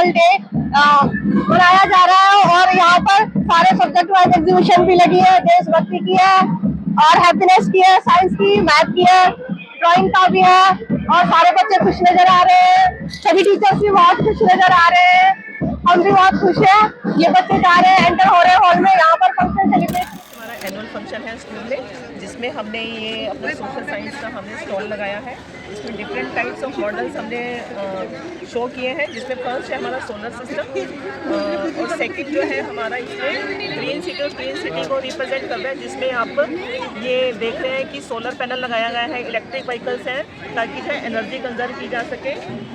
Annual day मनाया जा रहा है और यहाँ पर सारे सब्जेक्ट वाइज एग्जीबिशन भी लगी है, देशभक्ति की है और हैप्पीनेस की है, साइंस की, मैथ की है, ड्राइंग का भी है और सारे बच्चे खुश नजर आ रहे हैं। सभी टीचर्स भी बहुत खुश नजर आ रहे हैं, हम भी बहुत खुश हैं। ये बच्चे जा रहे हैं, एंटर हो रहे हैं हॉल में, यहाँ पर फंक्शन सेलिब्रेट। हमारा एनुअल फंक्शन है स्कूल में, जिसमें हमने ये अपना सोशल साइंस का हमने स्टॉल लगाया है। इसमें डिफरेंट टाइप्स ऑफ मॉडल्स हमने शो किए हैं, जिसमें फर्स्ट है हमारा सोलर सिस्टम और सेकंड जो है हमारा इसमें ग्रीन सिटी को रिप्रेजेंट कर रहा है, जिसमें आप ये देख रहे हैं कि सोलर पैनल लगाया गया है, इलेक्ट्रिक व्हीकल्स हैं ताकि जो है एनर्जी कंजर्व की जा सके।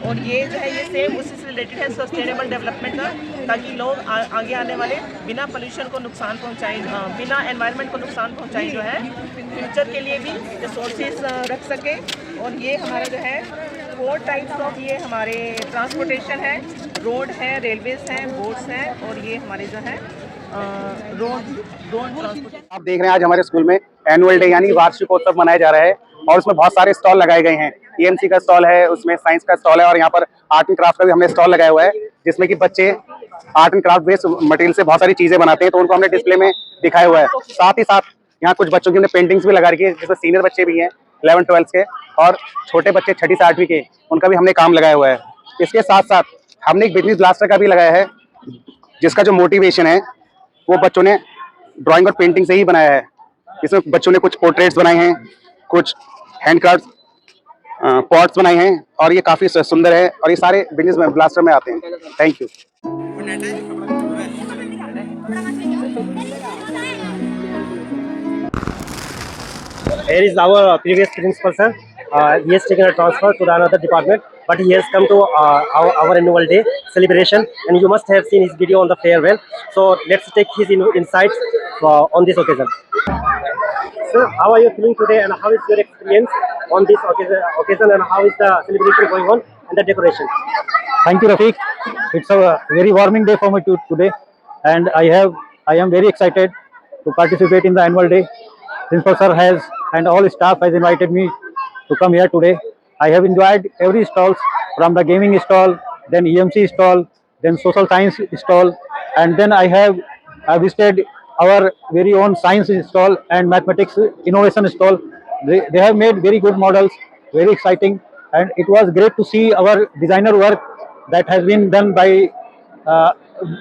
और ये जो है ये सेम उसी से रिलेटेड है सस्टेनेबल डेवलपमेंट का, ताकि लोग आगे आने वाले बिना पोल्यूशन को नुकसान पहुँचाए, बिना एनवायरनमेंट को नुकसान पहुँचाए जो है फ्यूचर के लिए भी रिसोर्सेज रख सके। और ये हमारा जो है 4 टाइप्स ऑफ ये हमारे ट्रांसपोर्टेशन है, रोड है, रेलवेज हैं, बोट्स हैं और ये हमारे जो है रोड ट्रांसपोर्टेशन। आप देख रहे हैं आज हमारे स्कूल में एनुअल डे यानी वार्षिकोत्सव मनाया जा रहा है और उसमें बहुत सारे स्टॉल लगाए गए हैं। ईएमसी का स्टॉल है, उसमें साइंस का स्टॉल है और यहाँ पर आर्ट एंड क्राफ्ट का भी हमने स्टॉल लगाया हुआ है, जिसमें कि बच्चे art and craft based material से बहुत सारी चीजें बनाते हैं, तो उनको हमने डिस्प्ले में दिखाया हुआ है। साथ ही साथ यहाँ कुछ बच्चों की हमने पेंटिंग्स भी लगा रखी है, जिसमें सीनियर बच्चे भी हैं 11th-12th के और छोटे बच्चे 6ठी से 8वीं के, उनका भी हमने काम लगाया हुआ है। इसके साथ साथ हमने एक बिजली ब्लास्टर का भी लगाया है, जिसका जो मोटिवेशन है वो बच्चों ने ड्राइंग और पेंटिंग से ही बनाया है। इसमें बच्चों ने कुछ पोर्ट्रेट्स बनाए हैं, कुछ हैंडक्राफ्ट पॉट्स बनाए हैं और ये काफ़ी सुंदर है और ये सारे बिजली ब्लास्टर में आते हैं। Thank you. Here is our previous principal sir. He has taken a transfer to another department, but he has come to our annual day celebration, and you must have seen his video on the farewell. So let's take his insights on this occasion. Sir, how are you feeling today, and how is your experience on this occasion, and how is the celebration going on and the decoration? Thank you, Rafiq. It's a very warming day for me today, and I am very excited to participate in the annual day. Principal sir has and all staff has invited me to come here today. I have enjoyed every stall, from the gaming stall, then EMC stall, then social science stall, and then I visited our very own science stall and mathematics innovation stall. They have made very good models, very exciting, and it was great to see our designer work that has been done by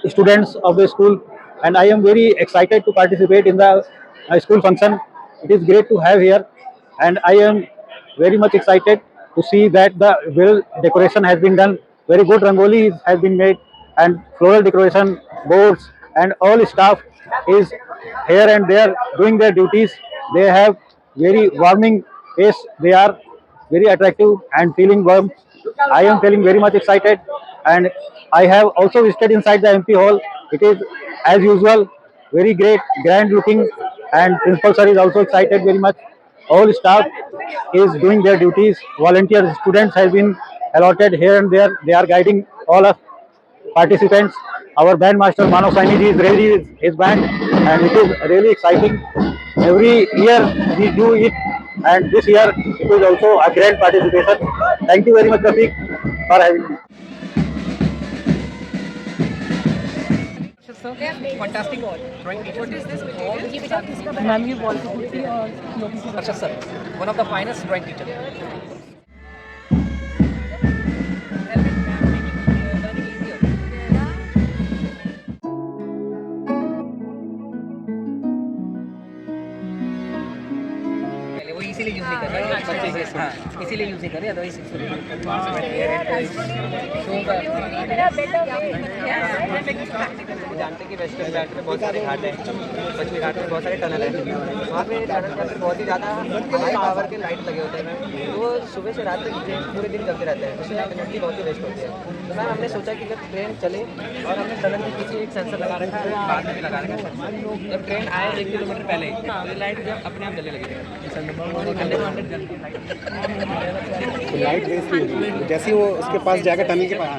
students of the school, and I am very excited to participate in the school function. It is great to have here, and I am very much excited to see that the well decoration has been done. Very good rangoli has been made, and floral decoration, boards, and all staff is here and there doing their duties. They have very warming face. They are very attractive and feeling warm. I am feeling very much excited, and I have also visited inside the MP hall. It is as usual very great, grand looking, and principal sir is also excited very much. All staff is doing their duties. Volunteer students have been allotted here and there. They are guiding all of participants. Our band master Manav Saini ji is ready his band, and it is really exciting. Every year we do it, and this year it is also a grand participation. Thank you very much, Rafiq, for having me. Fantastic drawing teacher. What is this? Ma'am ये wall की कुर्सी और अच्छा sir, one of the finest drawing teacher. वो इसीलिए use नहीं कर रहे हैं, हाँ इसीलिए यूज नहीं कर रहे, अदरवाइज जानते कि वेस्टर्न घाट में बहुत सारे घाट हैं, पश्चिमी घाट में बहुत सारे टनल हैं, वहाँ पे टनल पर बहुत ही ज़्यादा हाई पावर के लाइट लगे होते हैं मैम, तो वो सुबह से रात तक पूरे दिन चलते रहते हैं, उसमें एनर्जी बहुत ही वेस्ट होती है। तो मैम हमने सोचा कि अगर ट्रेन चले, और हमने टनल के पीछे एक सेंसर लगा रखा है, बाद में भी लगा रखा है, जब ट्रेन आए 1 किलोमीटर पहले तो लाइट जब अपने आप जलने लगी, लाइट रेस नहीं, जैसे वो उसके पास जाकर टनल के पास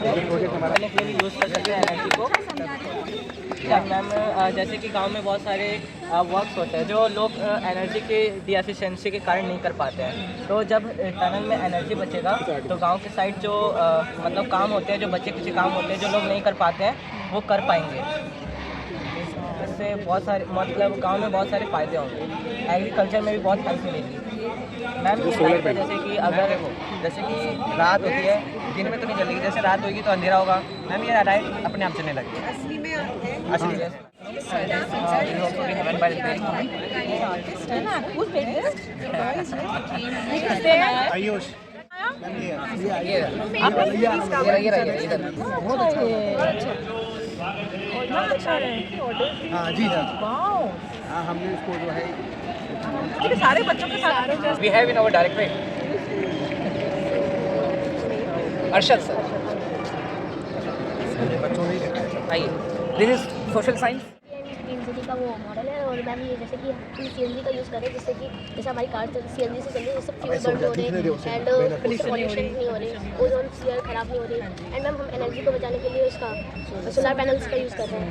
करने के लिए भी यूज़ कर सकते हैं एनर्जी को। मैम जैसे कि गांव में बहुत सारे वर्क्स होते हैं जो लोग एनर्जी के डिएफिशिएंसी के कारण नहीं कर पाते हैं, तो जब टनल में एनर्जी बचेगा तो गांव के साइड जो मतलब काम होते हैं, जो बच्चे कुछ काम होते हैं जो लोग नहीं कर पाते हैं वो कर पाएंगे। इससे बहुत सारे मतलब गांव में बहुत सारे फ़ायदे होंगे, एग्रीकल्चर में भी बहुत हेल्प मिलेगी। मैम ये लाइट है जैसे कि अगर जैसे कि रात होती है, दिन में तो नहीं जलेगी, जैसे रात होगी तो अंधेरा होगा। मैम ये लाइट अपने आप चलने लगती है असली में हाँ जी हाँ हाँ, हमने इसको जो है सारे बच्चों के साथ we have in our directorate Arshad sir. आइए, this is social science. Green city का वो मॉडल है और मैम ये जैसे कि हम सीएनजी का यूज़ करें, जिससे कि जैसे हमारी कार सीएनजी से चल रही है, जिससे फ्यूल बर्न हो रहे हैं एंड पॉल्यूशन नहीं हो रही, ओजोन लेयर खराब नहीं हो रही। एंड मैम हम एनर्जी को बचाने के लिए उसका सोलर पैनल्स का यूज़ कर रहे हैं।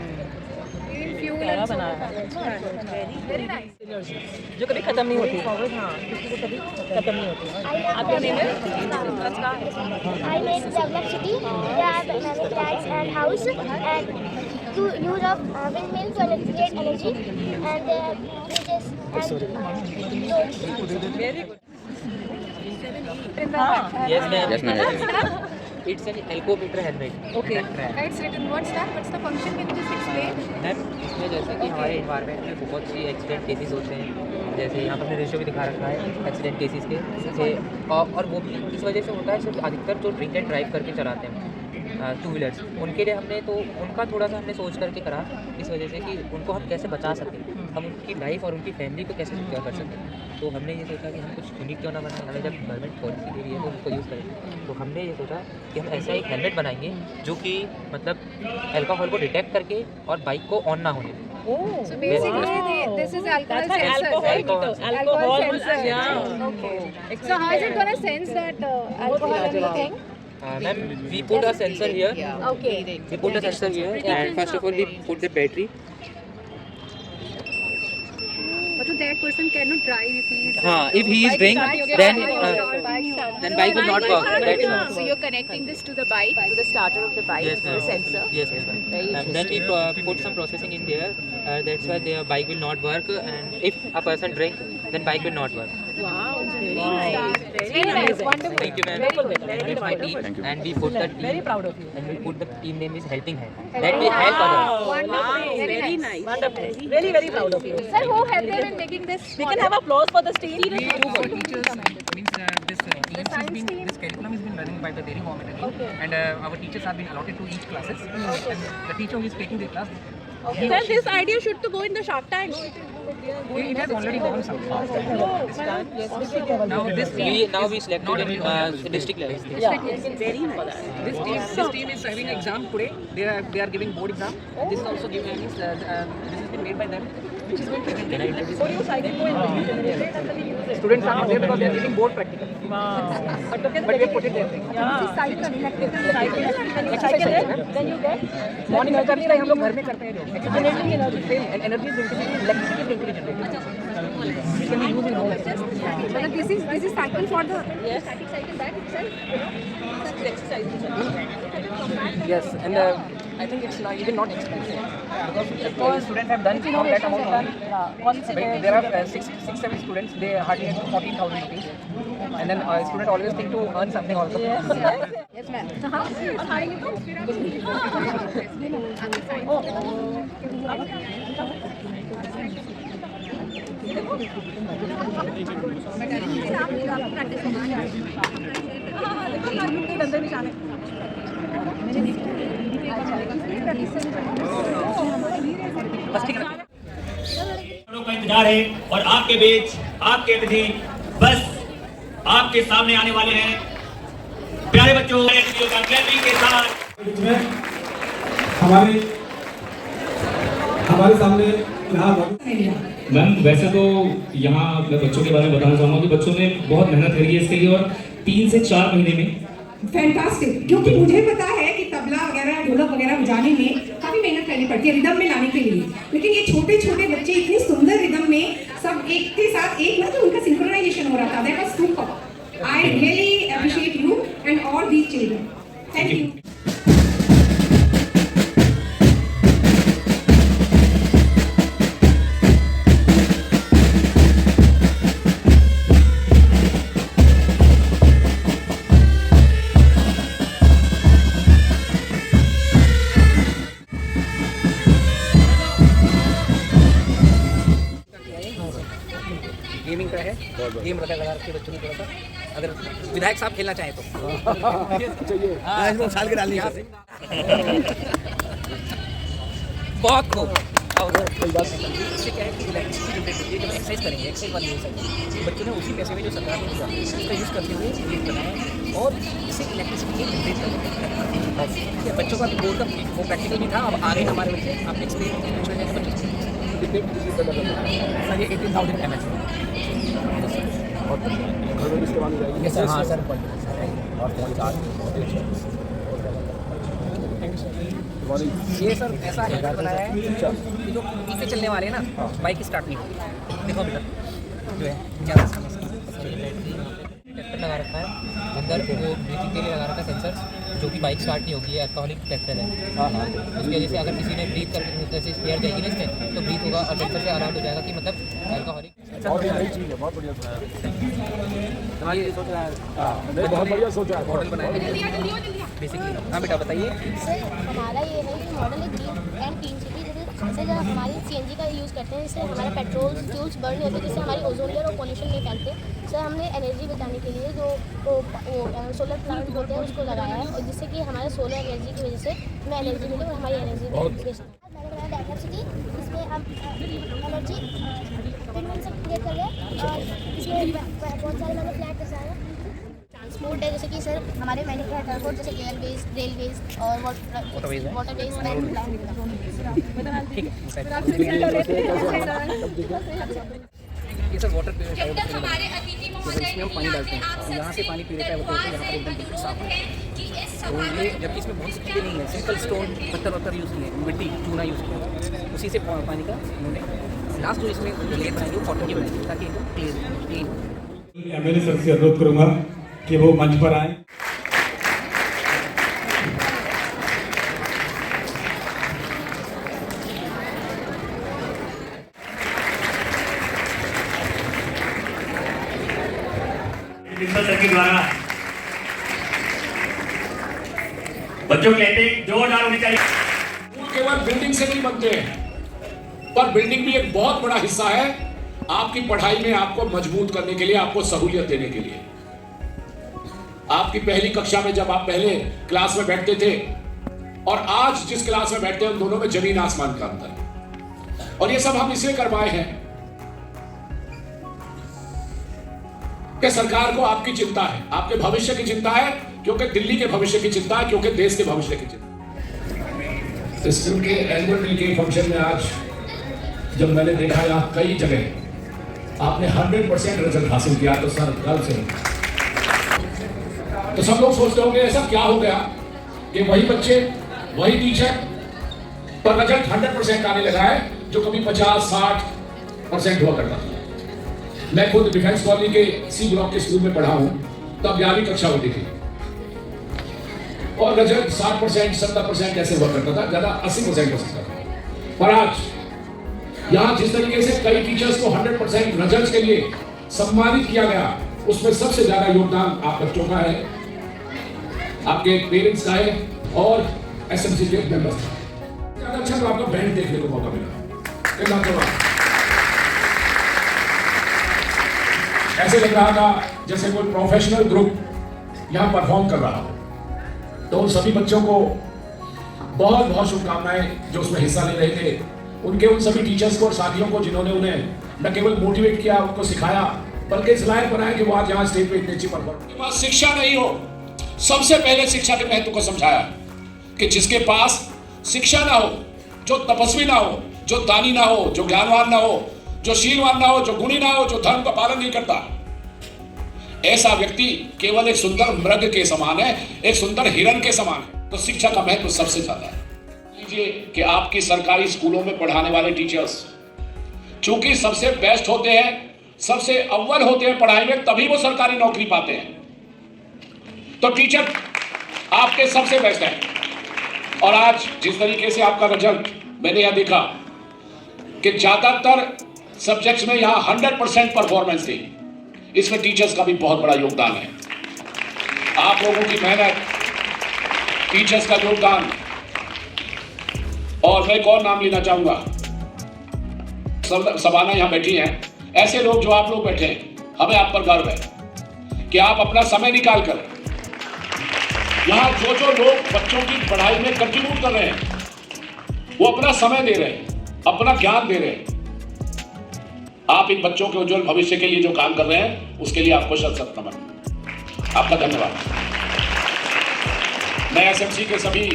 जो कभी खत्म नहीं होती। हाँ, कभी खत्म नहीं होती। I make develop city. There are many flats and house and to use of windmill to create energy and bridges and Very good. Yes, ma'am. It's an alcometer helmet. Okay. It's written. What's that? What's the function? Can you just explain? Ma'am इसमें जैसे कि हमारे environment में बहुत सी accident cases होते हैं, जैसे यहाँ पर हमने रेशियो भी दिखा रखा है एक्सीडेंट केसेस के जैसे, और वो भी इस वजह से होता है सिर्फ अधिकतर जो ड्रिंक एंड ड्राइव करके चलाते हैं टू व्हीलर्स, उनके लिए हमने तो उनका थोड़ा सा हमने सोच करके करा, इस वजह से कि उनको हम कैसे बचा सकें, हम उनकी लाइफ और उनकी फैमिली को कैसे सिक्योर कर सकें। तो हमने ये सोचा कि हम कुछ यूनिक क्यों ना बनाएं, हमें जब गवर्नमेंट पॉलिसी दे रही है तो उसको यूज़ करें। तो हमने ये सोचा कि हम ऐसा एक हेलमेट बनाएंगे जो कि मतलब अल्कोहल को डिटेक्ट करके और बाइक को ऑन ना होने दें। So basically, this is alcohol sensor. Alcohol sensor. Yeah. Okay. So how is it gonna sense that alcohol anything? Ma'am, we put a sensor here. Okay. We put a sensor here, and first of all we put the battery. So that person cannot drive if he is. If he is drink, then bike will not work. That's all. So you're connecting this to the bike, to the starter of the bike, Yes, the ma'am. sensor. Yes, ma'am. And then we put some processing in there. That's why their bike will not work. And if a person drink, then bike will not work. Wow, very nice. Very nice. Wonderful. Thank you, ma'am. That is my team. And we put the team. Very proud of you. And we put the team name is Helping Hand. That we help others. Wonderful. Very nice. Wonderful. Very, very proud of you. Sir, who helped them in making this? We can have applause for this team. We do for teachers. Means this EMC has been, this curriculum has been running by the Delhi government again, and our teachers have been allotted to each classes. And the teacher who is taking the class, Sir, this idea should to go in the Shark Tank. it has already gone some. Now this team, Now we selected in district level. Very nice. this team is having exam today. They are giving board exam. This is also given. This has been made by them, which is going to be. Students are not there because they are giving board practical. But we have put it there. Then you get morning में करते हैं हम लोग घर में करते हैं जो energy is going to be electricity is going to be generated. but this is cycle for the static cycle that Yes, and I think it's not, even not expensive because students have done from that amount only. There are 6-7 students, they hardly get 14,000 rupees, and then student always think to earn something also. yes ma'am. बस ठीक है। का इंतजार है और आपके बीच आपके अतिथि बस आपके सामने आने वाले हैं। प्यारे बच्चों का क्लैपिंग के साथ हमारे सामने यहाँ मैम, वैसे तो यहाँ मैं बच्चों के बारे में बताना चाहूँगा कि बच्चों ने बहुत मेहनत करी है इसके लिए और 3 से 4 महीने में फैंटास्टिक, क्योंकि मुझे पता है कि तबला वगैरह ढोलक वगैरह बजाने में काफ़ी मेहनत करनी पड़ती है रिदम में लाने के लिए, लेकिन ये छोटे छोटे बच्चे इतनी सुंदर रिदम में सब एक के साथ एक ना, तो उनका सिंक्रोनाइजेशन हो रहा था, that was super. I really appreciate you and all these children, thank you. Gaming का है, गेम रखा है आपके बच्चों में थोड़ा सा, अगर विधायक साहब खेलना चाहें तो साल के डालनी बहुत खूब। और इससे क्या है कि इलेक्ट्रिसिटी जनरेट होती है, जब एक्सरसाइज करेंगे, एक्सरसाइज वाली एक्सरसाइज बच्चों ने उसी पैसे में जो सरकार ने दिया उसका यूज़ करते हुए गेम बनाया और इससे इलेक्ट्रिसिटी जनरेट करेंगे। बच्चों का बोर्ड का वो प्रैक्टिकल भी था, अब आगे हमारे बच्चे आप एक्सपीरियंस बच्चों से सर ये 18,000 mAh ये सर। हाँ सर ये सर ऐसा है बनाया है कि जो पीछे चलने वाले हैं ना बाइक स्टार्ट नहीं होगी। देखो बेटा जो है क्या ट्रैक्टर लगा रखा है अंदर, वो ब्रीथिंग के लिए लगा रखा है सेंसर, जो कि बाइक स्टार्ट नहीं होगी, अल्कोहलिक ट्रैक्टर है। उसकी वजह से अगर किसी ने ब्रीथ करके जैसे स्पेयर जाएगी ना इसमें तो ब्रीथ होगा और सेंसर से अलर्ट हो जाएगा कि मतलब अल्कोहलिक। बहुत बढ़िया बहुत बढ़िया सोचा है, मॉडल बनाया है बेसिकली। हाँ बेटा बताइए। सर हमारा ये है कि मॉडल है ग्रीन एंड क्लीन सिटी, जैसे जब हमारी CNG का यूज़ करते हैं जिससे हमारा पेट्रोल फ्यूल्स बर्न होते हैं, जिससे हमारी ओजोन लेयर और पॉल्यूशन नहीं फैलते। सर हमने एनर्जी बचाने के लिए जो सोलर प्लांट होते हैं उसको लगाया है, और जिससे कि हमारे सोलर एनर्जी की वजह से हमें एनर्जी मिले और हमारी एनर्जी मैंने बनाया डायवर्सिटी, इसमें हम एनर्जी से क्रिएट कर रहे हैं और इसमें बहुत सारे मैंने फ्लैट दर्शाए हैं। ट्रांसपोर्ट है जैसे कि सर हमारे मैन्युफैक्चर ट्रांसपोर्ट जैसे एयरवेज, रेलवेज और वाटरवेज एंड ये सब वाटर प्यूरिफायर इसमें हम पानी डालते हैं और यहाँ से पानी प्यूरिफाई होता है, यहाँ पर एकदम बिल्कुल साफ है। तो ये जबकि इसमें बहुत सी चीज़ें नहीं है, सिंपल स्टोन पत्थर यूज़ किए, मिट्टी चूना यूज़ किया, उसी से पानी का उन्होंने लास्ट जो इसमें लेयर बनाई वो कॉटन की बनाई ताकि एकदम क्लीन। एमएलए सर से अनुरोध करूँगा कि वो मंच पर आएँ। सर के द्वारा बच्चों क्लैपिंग जोरदार होनी चाहिए। केवल बिल्डिंग से नहीं बनते हैं, पर बिल्डिंग भी एक बहुत बड़ा हिस्सा है आपकी पढ़ाई में, आपको मजबूत करने के लिए, आपको सहूलियत देने के लिए। आपकी पहली कक्षा में जब आप पहले क्लास में बैठते थे और आज जिस क्लास में बैठते हैं उन दोनों में जमीन आसमान का अंतर है। और ये सब हम इसलिए कर पाए हैं कि सरकार को आपकी चिंता है, आपके भविष्य की चिंता है, क्योंकि दिल्ली के भविष्य की चिंता है, क्योंकि देश के भविष्य की चिंता। इस स्कूल के एनुअल डे के फंक्शन में आज जब मैंने देखा यहाँ कई जगह आपने 100% रिजल्ट हासिल किया, तो सर गर्व से तो सब लोग सोचते होंगे ऐसा क्या हो गया कि वही बच्चे वही टीचर पर रिजल्ट 100% आने लगा है जो कभी 50-60% हुआ करता था। मैं खुद डिफेंस कॉलोनी के C ब्लॉक के स्कूल में पढ़ा हूं, तब 11वीं कक्षा होती थी और रिजल्ट 60% 70% ऐसे हुआ करता था, ज्यादा 80% हो सकता था। पर आज यहाँ जिस तरीके से कई टीचर्स को 100% रिजल्ट के लिए सम्मानित किया गया, उसमें सबसे ज्यादा योगदान आप बच्चों का है, आपके पेरेंट्स का है और SMC के मेंबर्स का। ज्यादा अच्छा तो आपका बैंड देखने को मौका मिला। ऐसे लग रहा था जैसे कोई प्रोफेशनल ग्रुप यहाँ परफॉर्म कर रहा हो। तो उन सभी बच्चों को बहुत बहुत शुभकामनाएं जो उसमें हिस्सा ले रहे थे, उनके उन सभी टीचर्स को और साथियों को जिन्होंने उन्हें न केवल मोटिवेट किया, उनको सिखाया, बल्कि इस लायक बनाया कि वो आज यहाँ स्टेज पे इतनी अच्छी परफॉर्म। शिक्षा नहीं हो, सबसे पहले शिक्षा के महत्व को समझाया कि जिसके पास शिक्षा ना हो, जो तपस्वी ना हो, जो दानी ना हो, जो ज्ञानवान ना हो, जो शीलवान ना हो, जो गुणी ना हो, जो धर्म का पालन नहीं करता, ऐसा व्यक्ति केवल एक सुंदर मृग के समान है, एक सुंदर हिरण के समान है। तो शिक्षा का महत्व सबसे ज्यादा है। लीजिए कि आपकी सरकारी स्कूलों में पढ़ाने वाले टीचर्स चूंकि सबसे बेस्ट होते हैं, सबसे अव्वल होते हैं पढ़ाई में, तभी वो सरकारी नौकरी पाते हैं। तो टीचर आपके सबसे बेस्ट है। और आज जिस तरीके से आपका रिजल्ट मैंने यह देखा कि ज्यादातर सब्जेक्ट्स में यहां 100% परफॉर्मेंस थी, इसमें टीचर्स का भी बहुत बड़ा योगदान है। आप लोगों की मेहनत, टीचर्स का योगदान, और मैं एक और नाम लेना चाहूंगा। सबाना यहां बैठी हैं, ऐसे लोग जो आप लोग बैठे हैं, हमें आप पर गर्व है कि आप अपना समय निकाल कर यहां जो लोग बच्चों की पढ़ाई में कंट्रीब्यूट कर रहे हैं, वो अपना समय दे रहे हैं, अपना ज्ञान दे रहे हैं। आप इन बच्चों के उज्जवल भविष्य के लिए जो काम कर रहे हैं, उसके लिए आपको शत-शत नमन। आपका धन्यवाद। मैं एसएमसी के सभी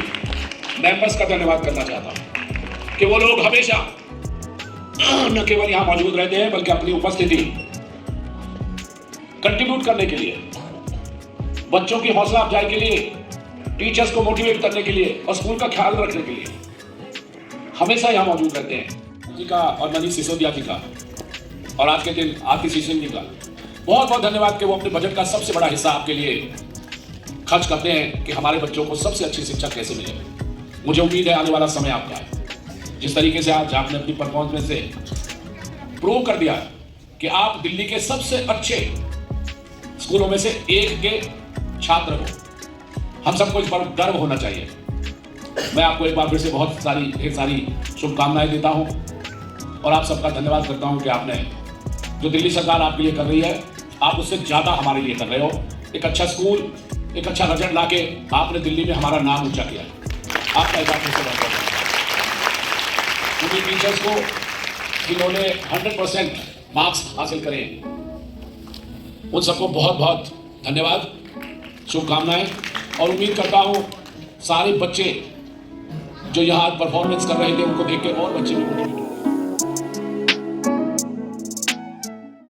मेंबर्स का धन्यवाद करना चाहता हूं कि वो लोग हमेशा न केवल यहां मौजूद रहते हैं, बल्कि अपनी उपस्थिति कंट्रीब्यूट करने के लिए, बच्चों की हौसला अफजाई के लिए, टीचर्स को मोटिवेट करने के लिए और स्कूल का ख्याल रखने के लिए हमेशा यहां मौजूद रहते हैं। जी का और मनीष सिसोदिया जी का, और आज के दिन आरती सिंह जी का बहुत बहुत धन्यवाद कि वो अपने बजट का सबसे बड़ा हिस्सा आपके लिए खर्च करते हैं कि हमारे बच्चों को सबसे अच्छी शिक्षा कैसे मिले। मुझे उम्मीद है आने वाला समय आपका है। जिस तरीके से आज आपने अपनी परफॉर्मेंस से प्रूव कर दिया कि आप दिल्ली के सबसे अच्छे स्कूलों में से एक के छात्र हो, हम सबको इस पर गर्व होना चाहिए। मैं आपको एक बार फिर से बहुत सारी ढेर सारी शुभकामनाएं देता हूं और आप सबका धन्यवाद करता हूं कि आपने जो दिल्ली सरकार आपके लिए कर रही है, आप उससे ज्यादा हमारे लिए कर रहे हो। एक अच्छा स्कूल, एक अच्छा रिजल्ट लाके आपने दिल्ली में हमारा नाम ऊंचा किया। आपका एक बार फिर से धन्यवाद। उन्हीं टीचर्स को जिन्होंने 100% मार्क्स हासिल करे, उन सबको बहुत बहुत धन्यवाद, शुभकामनाएं। और उम्मीद करता हूं सारे बच्चे जो यहाँ परफॉर्मेंस कर रहे थे, उनको देख के और बच्चे भी मोटिवेट